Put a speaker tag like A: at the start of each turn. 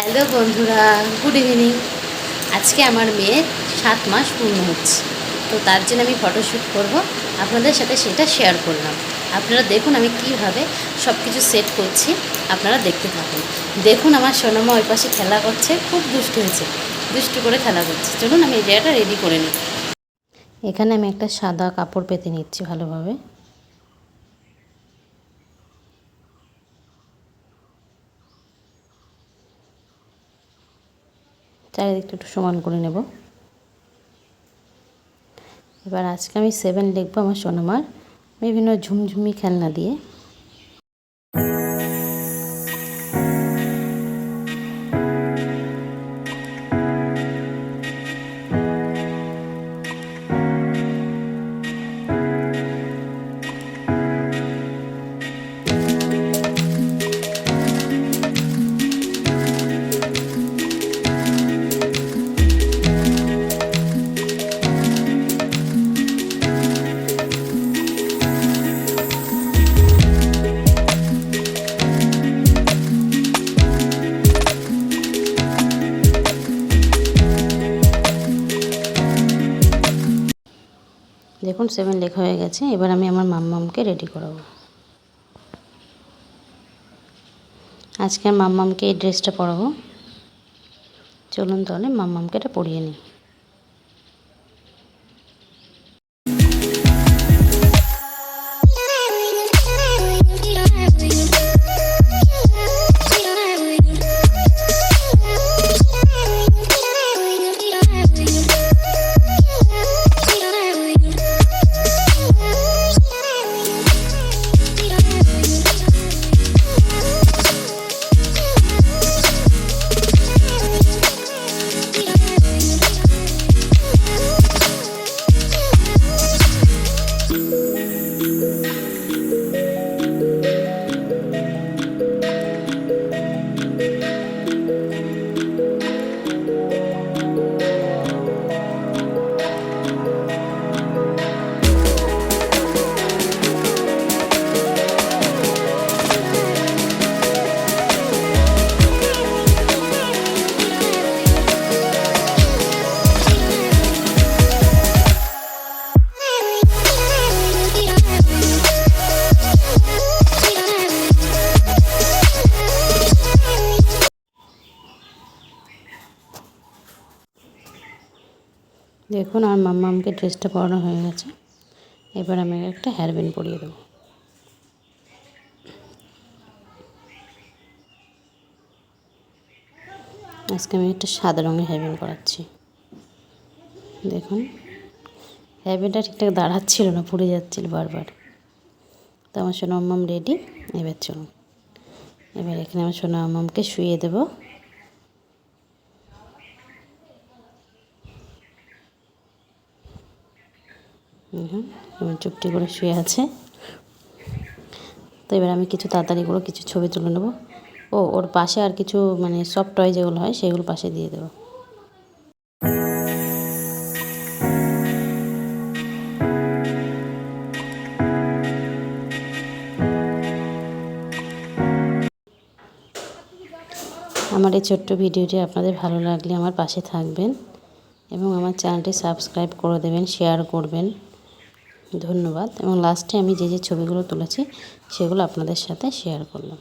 A: Hello বন্ধুরা, good evening. আজকে আমার মেয়ের 7 মাস পূর্ণ হচ্ছে, তো তার জন্য আমি ফটোশ্যুট করব, আপনাদের সাথে সেটা শেয়ার করলাম। আপনারা দেখুন আমি কীভাবে সব কিছু সেট করছি, আপনারা দেখতে থাকুন। দেখুন আমার সোনামা ওই পাশে খেলা করছে, খুব দুষ্টু হয়েছে, দুষ্টু করে খেলা করছে। চলুন আমি এই জায়গাটা রেডি করে নিই। এখানে আমি একটা সাদা কাপড় পেতে নিচ্ছি ভালোভাবে। চারিদিকটা একটু সমান করে নেব। এবার আজকে আমি 7 লিখবো আমার সোনামার বিভিন্ন ঝুমঝুমি খেলনা দিয়ে। দেখুন 7 লেখা হয়ে গেছে। এবার আমি আমার মাম্মামকে রেডি করাবো। আজকে মাম্মামকে এই ড্রেসটা পরাবো। চলুন তাহলে মাম্মামকে এটা পরিয়ে নিই। দেখুন আমার মাম্মামকে ড্রেসটা পরানো হয়ে গেছে। এবার আমি একটা হেয়ার ব্যান্ড পরিয়ে দেবো। আজকে আমি একটা সাদা রঙের হেয়ার ব্যান্ড করাচ্ছি। দেখুন হেয়ার ব্যান্ডটা ঠিকঠাক দাঁড়াচ্ছিল না, পড়ে যাচ্ছিল বারবার। তো আমার সোনা মাম্মাম রেডি। এবার চলুন, এবার এখানে আমার সোনা মাম্মামকে শুইয়ে দেবো। এবার চুপটি করে শুয়ে আছে। তো এবার আমি কিছু তাড়াতাড়ি করে কিছু ছবি তুলে নেবো। ওর পাশে আর কিছু সফট টয় যেগুলো হয় সেগুলো পাশে দিয়ে দেবো। আমার এই ছোট্ট ভিডিওটি আপনাদের ভালো লাগলে আমার পাশে থাকবেন এবং আমার চ্যানেলটি সাবস্ক্রাইব করে দেবেন, শেয়ার করবেন। ধন্যবাদ। এবং লাস্টে আমি যে ছবিগুলো তুলেছি সেগুলো আপনাদের সাথে শেয়ার করলাম।